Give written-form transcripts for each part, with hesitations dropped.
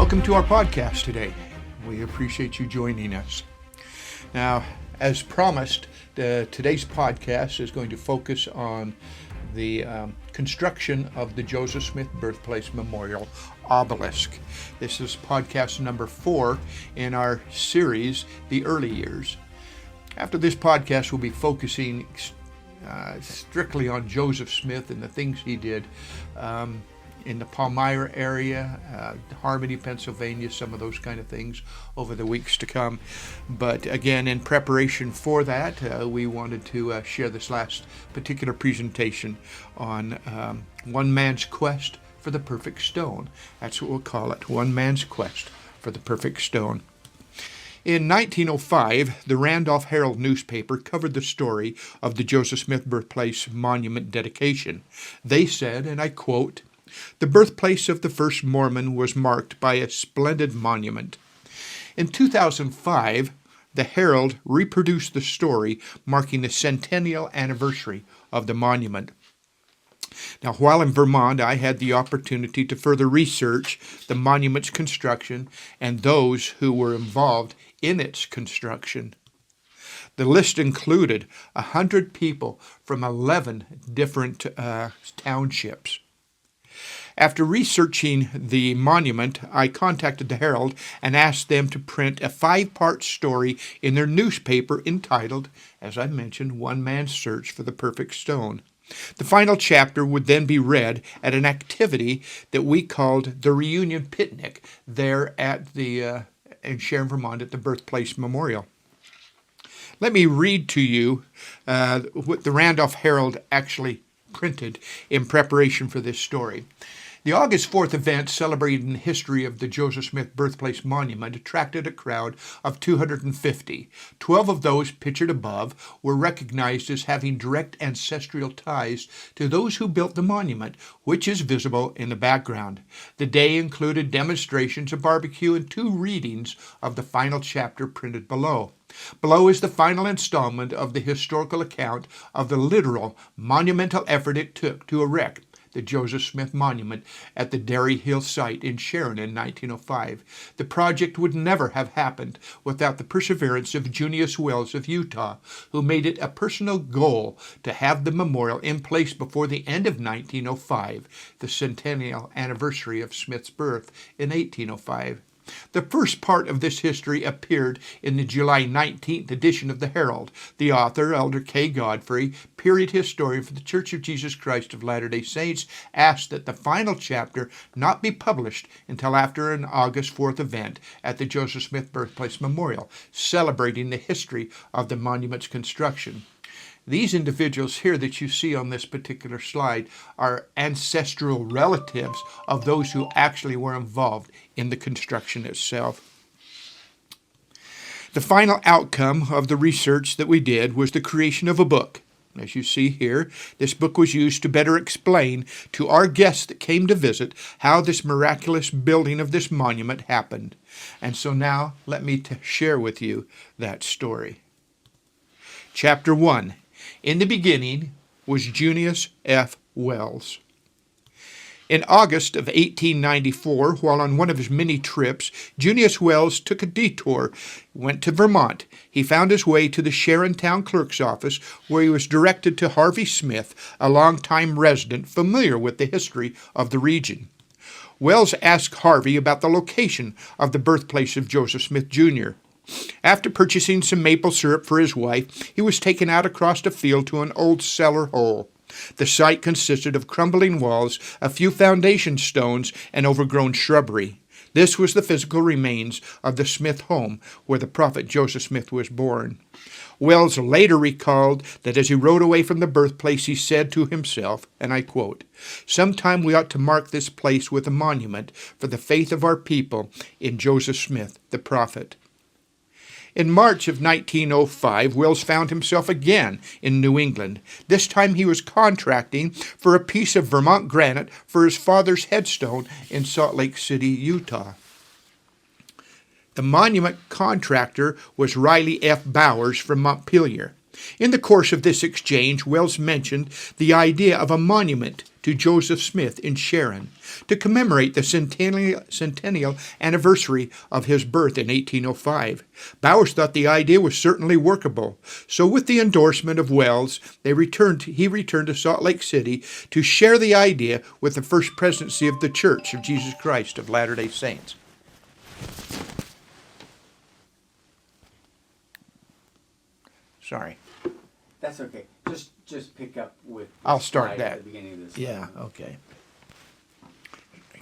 Welcome to our podcast today. We appreciate you joining us. Now, as promised, today's podcast is going to focus on the construction of the Joseph Smith Birthplace Memorial Obelisk. This is podcast number 4 in our series, The Early Years. After this podcast, we'll be focusing strictly on Joseph Smith and the things he did in the Palmyra area, Harmony, Pennsylvania, some of those kind of things over the weeks to come. But again, in preparation for that, we wanted to share this last particular presentation on one man's quest for the perfect stone. That's what we'll call it, one man's quest for the perfect stone. In 1905, the Randolph Herald newspaper covered the story of the Joseph Smith Birthplace Monument dedication. They said, and I quote, "The birthplace of the first Mormon was marked by a splendid monument." In 2005, the Herald reproduced the story marking the centennial anniversary of the monument. Now, while in Vermont, I had the opportunity to further research the monument's construction and those who were involved in its construction. The list included 100 people from 11 different townships. After researching the monument, I contacted the Herald and asked them to print a 5-part story in their newspaper entitled, as I mentioned, One Man's Search for the Perfect Stone. The final chapter would then be read at an activity that we called the Reunion Picnic there at in Sharon, Vermont, at the Birthplace Memorial. Let me read to you what the Randolph Herald actually printed in preparation for this story. The August 4th event celebrating the history of the Joseph Smith Birthplace Monument attracted a crowd of 250. 12 of those pictured above were recognized as having direct ancestral ties to those who built the monument, which is visible in the background. The day included demonstrations, a barbecue, and 2 readings of the final chapter printed below. Below is the final installment of the historical account of the literal, monumental effort it took to erect the Joseph Smith Monument at the Dairy Hill site in Sharon in 1905. The project would never have happened without the perseverance of Junius Wells of Utah, who made it a personal goal to have the memorial in place before the end of 1905, the centennial anniversary of Smith's birth in 1805. The first part of this history appeared in the July 19th edition of the Herald. The author, Elder K. Godfrey, period historian for the Church of Jesus Christ of Latter-day Saints, asked that the final chapter not be published until after an August 4th event at the Joseph Smith Birthplace Memorial, celebrating the history of the monument's construction. These individuals here that you see on this particular slide are ancestral relatives of those who actually were involved in the construction itself. The final outcome of the research that we did was the creation of a book. As you see here, this book was used to better explain to our guests that came to visit how this miraculous building of this monument happened. And so now let me share with you that story. Chapter 1. In the beginning was Junius F. Wells. In August of 1894, while on one of his many trips, Junius Wells took a detour, went to Vermont. He found his way to the Sharon Town Clerk's office, where he was directed to Harvey Smith, a longtime resident familiar with the history of the region. Wells asked Harvey about the location of the birthplace of Joseph Smith, Jr. After purchasing some maple syrup for his wife, he was taken out across a field to an old cellar hole. The site consisted of crumbling walls, a few foundation stones, and overgrown shrubbery. This was the physical remains of the Smith home, where the prophet Joseph Smith was born. Wells later recalled that as he rode away from the birthplace, he said to himself, and I quote, "Sometime we ought to mark this place with a monument for the faith of our people in Joseph Smith, the prophet." In March of 1905, Wells found himself again in New England. This time he was contracting for a piece of Vermont granite for his father's headstone in Salt Lake City, Utah. The monument contractor was Riley F. Bowers from Montpelier. In the course of this exchange, Wells mentioned the idea of a monument to Joseph Smith in Sharon to commemorate the centennial anniversary of his birth in 1805. Bowers thought the idea was certainly workable, so with the endorsement of Wells, he returned to Salt Lake City to share the idea with the First Presidency of the Church of Jesus Christ of Latter-day Saints. Sorry. That's okay. Just pick up with. I'll start that. At the beginning of this. Yeah. Okay.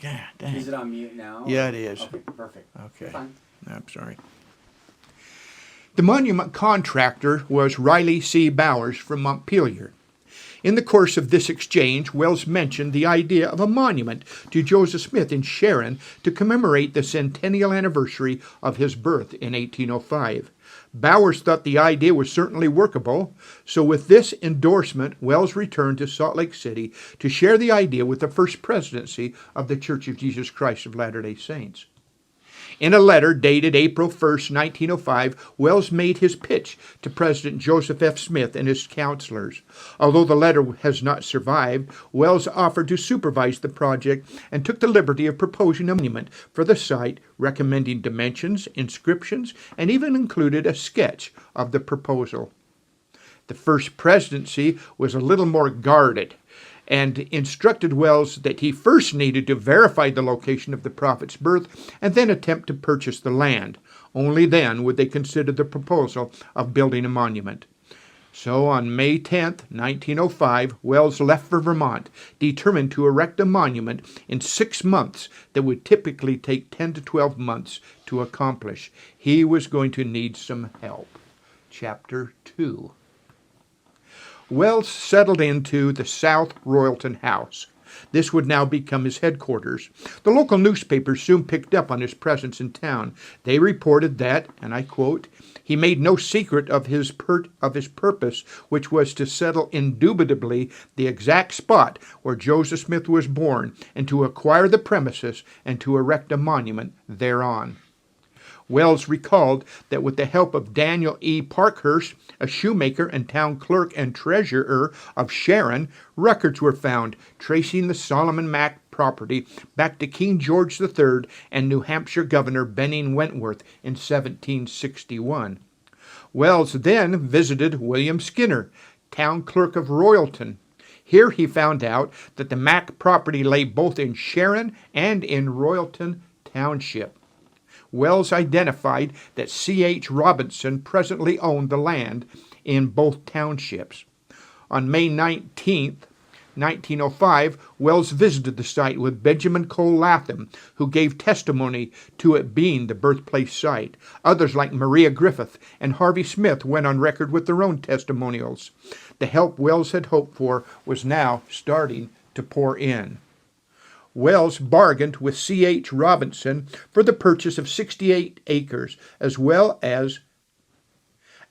God dang. Is it on mute now? Yeah, it is. Okay, perfect. Okay. Fine. I'm sorry. The monument contractor was Riley C. Bowers from Montpelier. In the course of this exchange, Wells mentioned the idea of a monument to Joseph Smith in Sharon to commemorate the centennial anniversary of his birth in 1805. Bowers thought the idea was certainly workable, so with this endorsement, Wells returned to Salt Lake City to share the idea with the First Presidency of the Church of Jesus Christ of Latter-day Saints. In a letter dated April 1st, 1905, Wells made his pitch to President Joseph F. Smith and his counselors. Although the letter has not survived, Wells offered to supervise the project and took the liberty of proposing a monument for the site, recommending dimensions, inscriptions, and even included a sketch of the proposal. The First Presidency was a little more guarded and instructed Wells that he first needed to verify the location of the prophet's birth and then attempt to purchase the land. Only then would they consider the proposal of building a monument. So on May 10, 1905, Wells left for Vermont, determined to erect a monument in 6 months that would typically take 10 to 12 months to accomplish. He was going to need some help. Chapter 2. Wells settled into the South Royalton House. This would now become his headquarters. The local newspapers soon picked up on his presence in town. They reported that, and I quote, "He made no secret of his purpose, which was to settle indubitably the exact spot where Joseph Smith was born, and to acquire the premises and to erect a monument thereon." Wells recalled that with the help of Daniel E. Parkhurst, a shoemaker and town clerk and treasurer of Sharon, records were found tracing the Solomon Mack property back to King George III and New Hampshire Governor Benning Wentworth in 1761. Wells then visited William Skinner, town clerk of Royalton. Here he found out that the Mack property lay both in Sharon and in Royalton Township. Wells identified that C.H. Robinson presently owned the land in both townships. On May 19, 1905, Wells visited the site with Benjamin Cole Latham, who gave testimony to it being the birthplace site. Others like Maria Griffith and Harvey Smith went on record with their own testimonials. The help Wells had hoped for was now starting to pour in. Wells bargained with C.H. Robinson for the purchase of 68 acres, as well as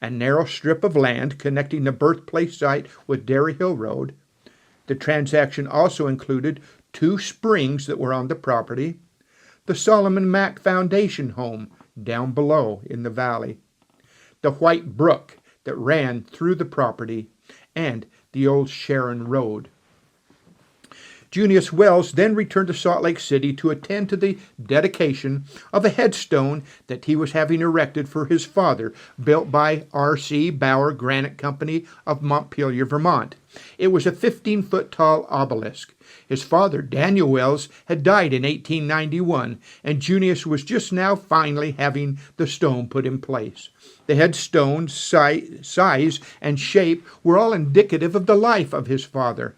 a narrow strip of land connecting the birthplace site with Derry Hill Road. The transaction also included 2 springs that were on the property, the Solomon Mack Foundation home down below in the valley, the White Brook that ran through the property, and the old Sharon Road. Junius Wells then returned to Salt Lake City to attend to the dedication of a headstone that he was having erected for his father, built by R.C. Bauer Granite Company of Montpelier, Vermont. It was a 15-foot tall obelisk. His father, Daniel Wells, had died in 1891, and Junius was just now finally having the stone put in place. The headstone's size and shape were all indicative of the life of his father.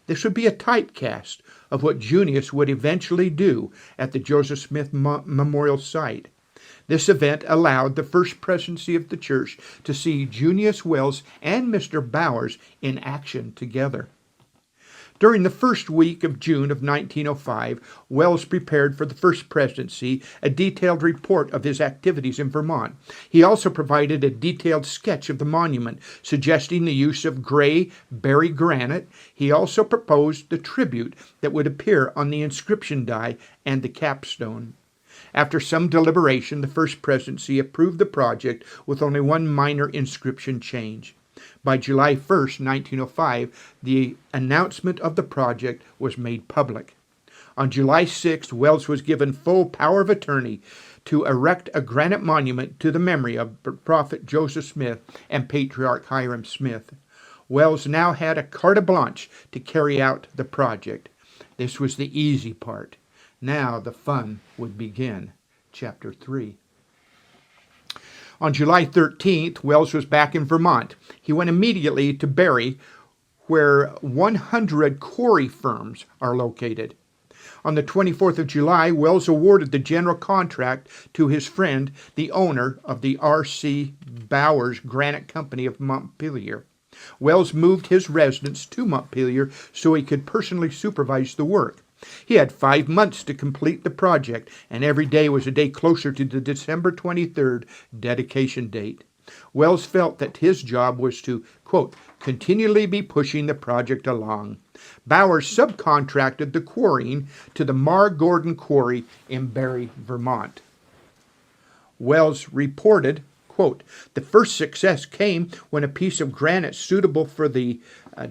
This would be a typecast of what Junius would eventually do at the Joseph Smith Memorial Site. This event allowed the First Presidency of the Church to see Junius Wells and Mr. Bowers in action together. During the first week of June of 1905, Wells prepared for the First Presidency a detailed report of his activities in Vermont. He also provided a detailed sketch of the monument, suggesting the use of gray berry granite. He also proposed the tribute that would appear on the inscription die and the capstone. After some deliberation, the First Presidency approved the project with only one minor inscription change. By July 1st, 1905, the announcement of the project was made public. On July 6th, Wells was given full power of attorney to erect a granite monument to the memory of Prophet Joseph Smith and Patriarch Hiram Smith. Wells now had a carte blanche to carry out the project. This was the easy part. Now the fun would begin. Chapter 3. On July 13th, Wells was back in Vermont. He went immediately to Barrie, where 100 quarry firms are located. On the 24th of July, Wells awarded the general contract to his friend, the owner of the R.C. Bowers Granite Company of Montpelier. Wells moved his residence to Montpelier so he could personally supervise the work. He had 5 months to complete the project, and every day was a day closer to the December 23rd dedication date. Wells felt that his job was to, quote, continually be pushing the project along. Bowers subcontracted the quarrying to the Mar Gordon Quarry in Barrie, Vermont. Wells reported, quote, the first success came when a piece of granite suitable for the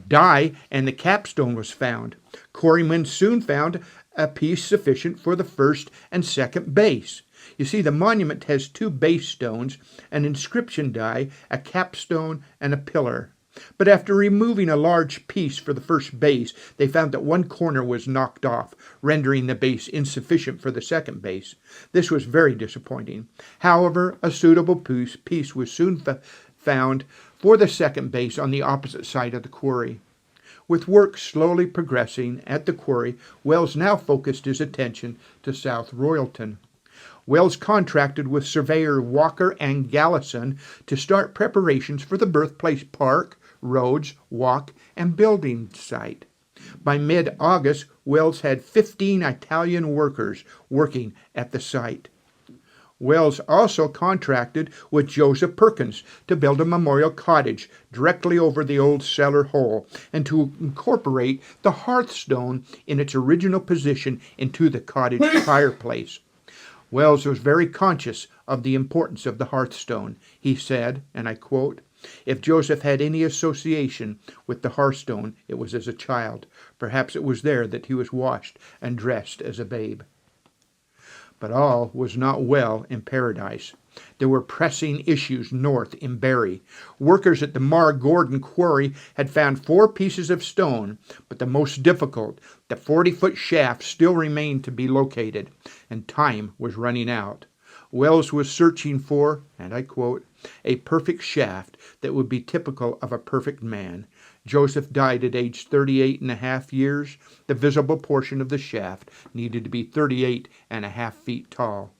die and the capstone was found. Quarrymen soon found a piece sufficient for the first and second base. You see, the monument has 2 base stones, an inscription die, a capstone, and a pillar. But after removing a large piece for the first base, they found that one corner was knocked off, rendering the base insufficient for the second base. This was very disappointing. However, a suitable piece was soon found for the second base on the opposite side of the quarry. With work slowly progressing at the quarry, Wells now focused his attention to South Royalton. Wells contracted with surveyor Walker and Gallison to start preparations for the birthplace park, roads, walk, and building site. By mid-August, Wells had 15 Italian workers working at the site. Wells also contracted with Joseph Perkins to build a memorial cottage directly over the old cellar hole and to incorporate the hearthstone in its original position into the cottage fireplace. Wells was very conscious of the importance of the hearthstone. He said, and I quote, if Joseph had any association with the hearthstone, it was as a child. Perhaps it was there that he was washed and dressed as a babe. But all was not well in paradise. There were pressing issues north in Barrie. Workers at the Mar Gordon quarry had found 4 pieces of stone, but the most difficult, the 40-foot shaft, still remained to be located, and time was running out. Wells was searching for, and I quote, a perfect shaft that would be typical of a perfect man. Joseph died at age 38 and a half years. The visible portion of the shaft needed to be 38 and a half feet tall.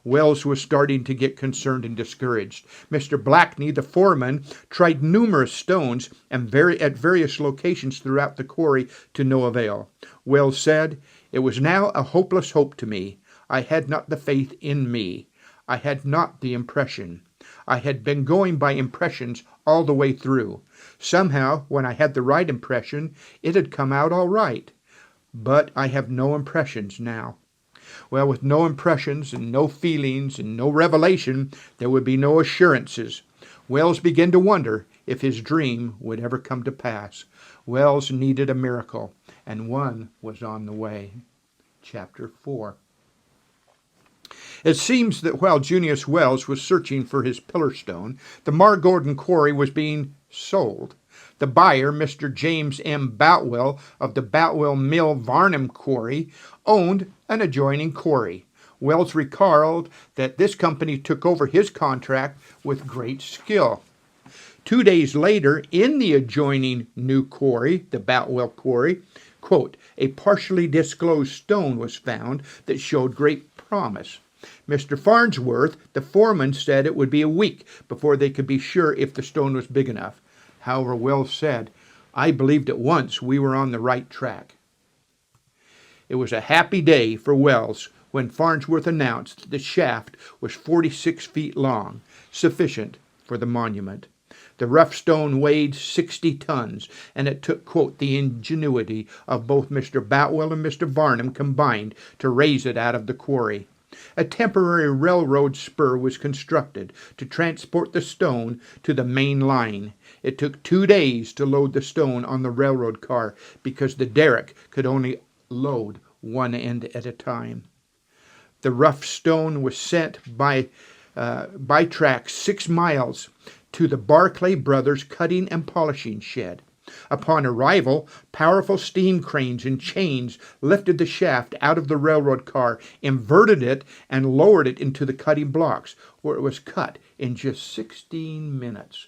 Wells was starting to get concerned and discouraged. Mr. Blackney, the foreman, tried numerous stones and at various locations throughout the quarry to no avail. Wells said, it was now a hopeless hope to me. I had not the faith in me. I had not the impression. I had been going by impressions all the way through. Somehow, when I had the right impression, it had come out all right. But I have no impressions now. Well, with no impressions and no feelings and no revelation, there would be no assurances. Wells began to wonder if his dream would ever come to pass. Wells needed a miracle, and one was on the way. Chapter 4. It seems that while Junius Wells was searching for his pillar stone, the Mar Gordon quarry was being sold. The buyer, Mr. James M. Boutwell of the Boutwell Mill Varnum Quarry, owned an adjoining quarry. Wells recalled that this company took over his contract with great skill. 2 days later, in the adjoining new quarry, the Boutwell Quarry, quote, a partially disclosed stone was found that showed great promise. Mr. Farnsworth, the foreman, said it would be a week before they could be sure if the stone was big enough. However, Wells said, I believed at once we were on the right track. It was a happy day for Wells when Farnsworth announced that the shaft was 46 feet long, sufficient for the monument. The rough stone weighed 60 tons, and it took, quote, the ingenuity of both Mr. Boutwell and Mr. Varnum combined to raise it out of the quarry. A temporary railroad spur was constructed to transport the stone to the main line. It took 2 days to load the stone on the railroad car because the derrick could only load one end at a time. The rough stone was sent by track 6 miles to the Barclay Brothers cutting and polishing shed. Upon arrival, powerful steam cranes and chains lifted the shaft out of the railroad car, inverted it, and lowered it into the cutting blocks, where it was cut in just 16 minutes.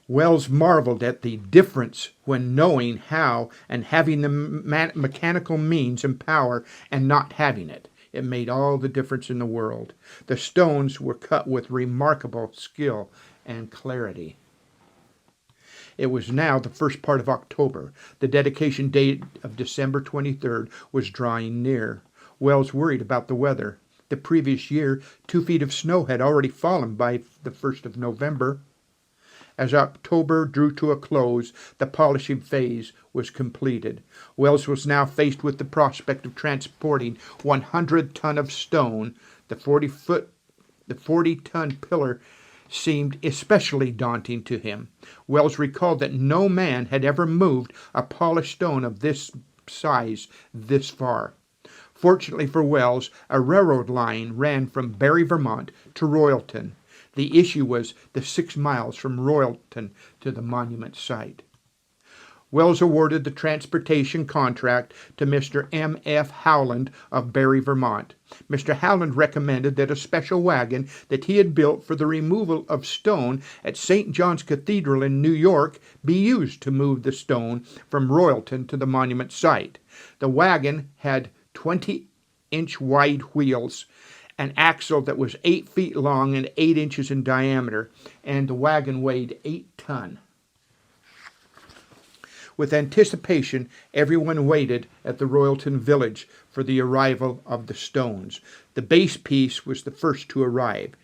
Wells marveled at the difference when knowing how and having the mechanical means and power and not having it. It made all the difference in the world. The stones were cut with remarkable skill and clarity. It was now the first part of October. The dedication date of December 23rd was drawing near. Wells worried about the weather. The previous year, 2 feet of snow had already fallen by the 1st of November. As October drew to a close, the polishing phase was completed. Wells was now faced with the prospect of transporting 100 ton of stone. The 40-ton pillar seemed especially daunting to him. Wells recalled that no man had ever moved a polished stone of this size this far. Fortunately for Wells, a railroad line ran from Barre, Vermont to Royalton. The issue was the 6 miles from Royalton to the monument site. Wells awarded the transportation contract to Mr. M. F. Howland of Barre, Vermont. Mr. Howland recommended that a special wagon that he had built for the removal of stone at St. John's Cathedral in New York be used to move the stone from Royalton to the monument site. The wagon had 20-inch wide wheels, an axle that was 8 feet long and 8 inches in diameter, and the wagon weighed 8 tons. With anticipation, everyone waited at the Royalton village for the arrival of the stones. The base piece was the first to arrive.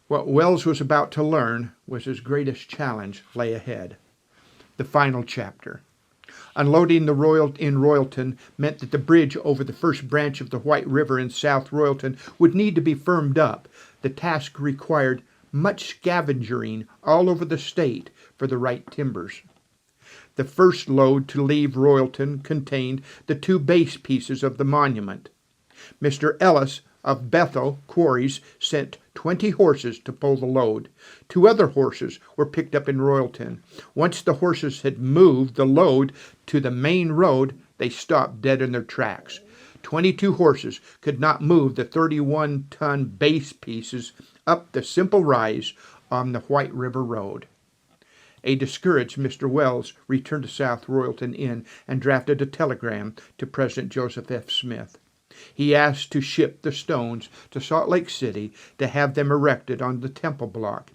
What Wells was about to learn was his greatest challenge lay ahead. The final chapter. Unloading in Royalton meant that the bridge over the first branch of the White River in South Royalton would need to be firmed up. The task required much scavengering all over the state for the right timbers. The first load to leave Royalton contained the 2 base pieces of the monument. Mr. Ellis of Bethel Quarries sent 20 horses to pull the load. 2 other horses were picked up in Royalton. Once the horses had moved the load to the main road, they stopped dead in their tracks. 22 horses could not move the 31-ton base pieces up the simple rise on the White River Road. A discouraged Mr. Wells returned to South Royalton Inn and drafted a telegram to President Joseph F. Smith. He asked to ship the stones to Salt Lake City to have them erected on the temple block.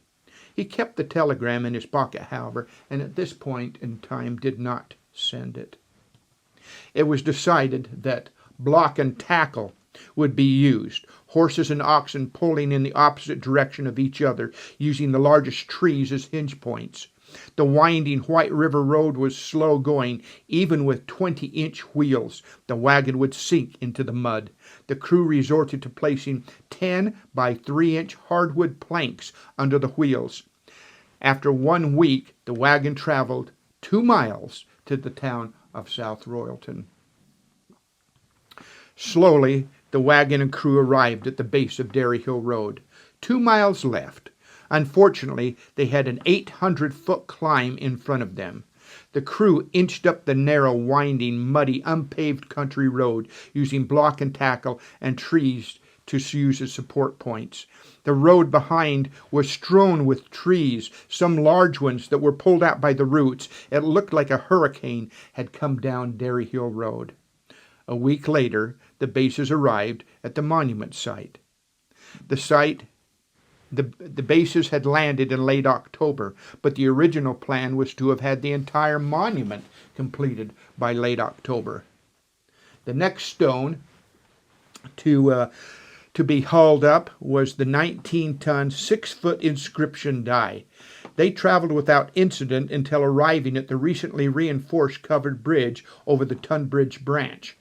He kept the telegram in his pocket, however, and at this point in time did not send it. It was decided that block and tackle would be used, horses and oxen pulling in the opposite direction of each other, using the largest trees as hinge points. The winding White River Road was slow going. Even with 20-inch wheels, the wagon would sink into the mud. The crew resorted to placing 10 by 3-inch hardwood planks under the wheels. After 1 week, the wagon traveled 2 miles to the town of South Royalton. Slowly, the wagon and crew arrived at the base of Dairy Hill Road. 2 miles left. Unfortunately, they had an 800-foot climb in front of them. The crew inched up the narrow, winding, muddy, unpaved country road, using block and tackle and trees to use as support points. The road behind was strewn with trees, some large ones that were pulled out by the roots. It looked like a hurricane had come down Dairy Hill Road. A week later, the bases arrived at the monument site. The bases had landed in late October, but the original plan was to have had the entire monument completed by late October. The next stone to be hauled up was the 19-ton, 6-foot inscription die. They traveled without incident until arriving at the recently reinforced covered bridge over the Tunbridge Branch.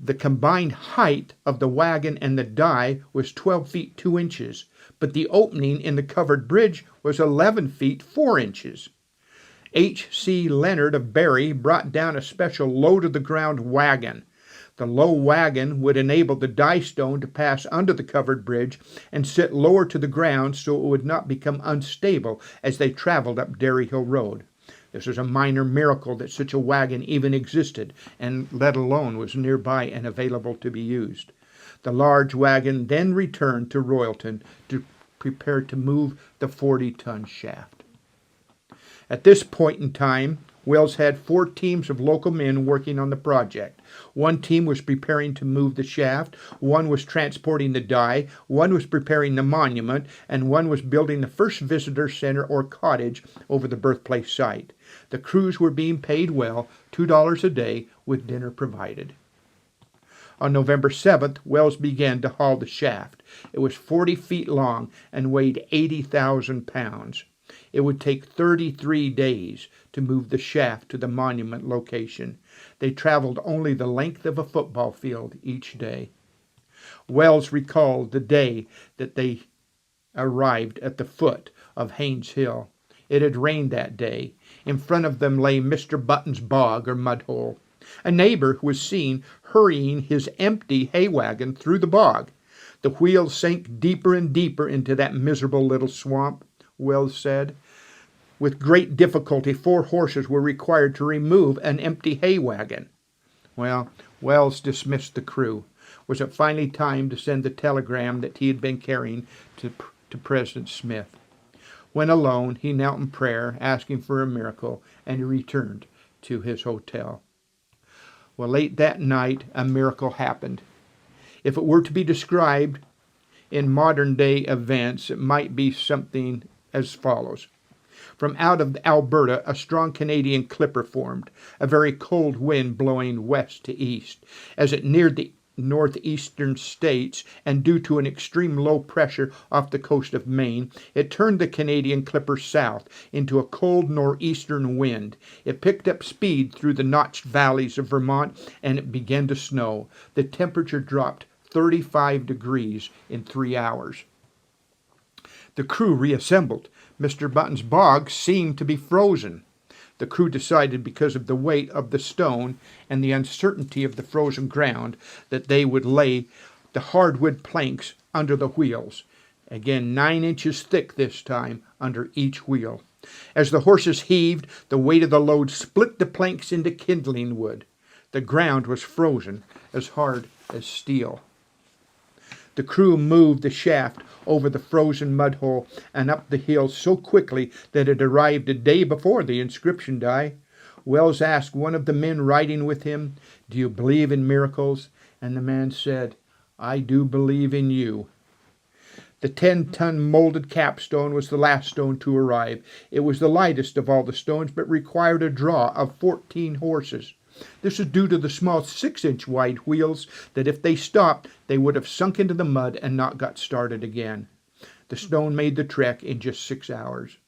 The combined height of the wagon and the die was 12 feet 2 inches, but the opening in the covered bridge was 11 feet 4 inches. H.C. Leonard of Barry brought down a special low-to-the-ground wagon. The low wagon would enable the die stone to pass under the covered bridge and sit lower to the ground so it would not become unstable as they traveled up Dairy Hill Road. This was a minor miracle that such a wagon even existed, and let alone was nearby and available to be used. The large wagon then returned to Royalton to prepare to move the 40-ton shaft. At this point in time, Wells had 4 teams of local men working on the project. One team was preparing to move the shaft, one was transporting the die, one was preparing the monument, and one was building the first visitor center or cottage over the birthplace site. The crews were being paid well, $2 a day, with dinner provided. On November 7th, Wells began to haul the shaft. It was 40 feet long and weighed 80,000 pounds. It would take 33 days to move the shaft to the monument location. They traveled only the length of a football field each day. Wells recalled the day that they arrived at the foot of Haynes Hill. It had rained that day. In front of them lay Mr. Button's bog or mud hole. A neighbor was seen hurrying his empty hay wagon through the bog. The wheels sank deeper and deeper into that miserable little swamp, Wells said. With great difficulty, 4 horses were required to remove an empty hay wagon. Well, Wells dismissed the crew. Was it finally time to send the telegram that he had been carrying to President Smith? When alone, he knelt in prayer, asking for a miracle, and he returned to his hotel. Well, late that night, a miracle happened. If it were to be described in modern-day events, it might be something as follows. From out of Alberta, a strong Canadian clipper formed, a very cold wind blowing west to east. As it neared the northeastern states, and due to an extreme low pressure off the coast of Maine, it turned the Canadian clipper south into a cold northeastern wind. It picked up speed through the notched valleys of Vermont, and it began to snow. The temperature dropped 35 degrees in 3 hours. The crew reassembled. Mr. Button's bog seemed to be frozen. The crew decided, because of the weight of the stone and the uncertainty of the frozen ground, that they would lay the hardwood planks under the wheels. Again, 9 inches thick this time under each wheel. As the horses heaved, the weight of the load split the planks into kindling wood. The ground was frozen as hard as steel. The crew moved the shaft over the frozen mud hole and up the hill so quickly that it arrived a day before the inscription die. Wells asked one of the men riding with him, "Do you believe in miracles?" And the man said, "I do believe in you." The 10-ton molded capstone was the last stone to arrive. It was the lightest of all the stones, but required a draw of 14 horses. This was due to the small 6-inch wide wheels that if they stopped, they would have sunk into the mud and not got started again. The stone made the trek in just 6 hours.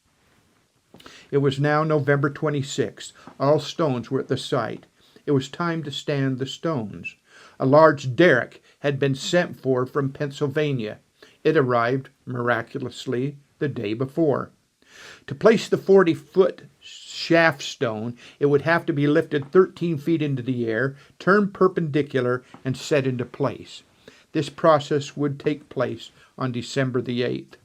It was now November 26th. All stones were at the site. It was time to stand the stones. A large derrick had been sent for from Pennsylvania. It arrived, miraculously, the day before. To place the 40-foot shaft stone, it would have to be lifted 13 feet into the air, turned perpendicular, and set into place. This process would take place on December the 8th.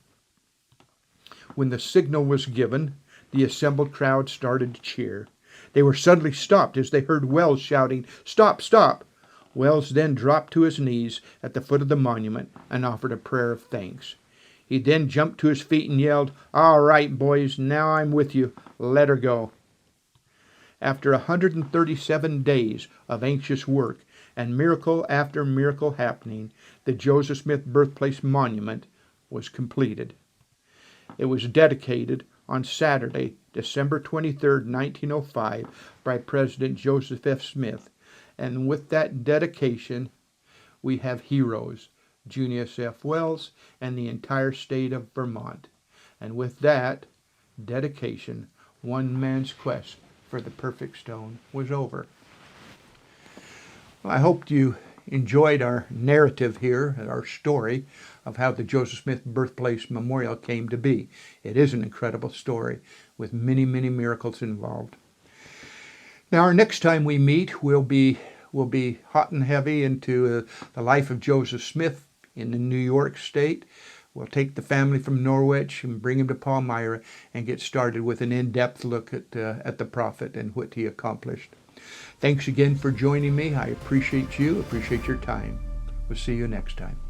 When the signal was given, the assembled crowd started to cheer. They were suddenly stopped as they heard Wells shouting, "Stop, stop!" Wells then dropped to his knees at the foot of the monument and offered a prayer of thanks. He then jumped to his feet and yelled, "All right, boys, now I'm with you. Let her go." After 137 days of anxious work and miracle after miracle happening, the Joseph Smith Birthplace Monument was completed. It was dedicated on Saturday, December 23, 1905, by President Joseph F. Smith. And with that dedication, we have heroes, Junius F. Wells and the entire state of Vermont. And with that dedication, one man's quest for the perfect stone was over. Well, I hope you enjoyed our narrative here, our story of how the Joseph Smith Birthplace Memorial came to be. It is an incredible story with many, many miracles involved. Now, our next time we meet, we'll be hot and heavy into the life of Joseph Smith in the New York State. We'll take the family from Norwich and bring him to Palmyra and get started with an in-depth look at the prophet and what he accomplished. Thanks again for joining me. I appreciate you, appreciate your time. We'll see you next time.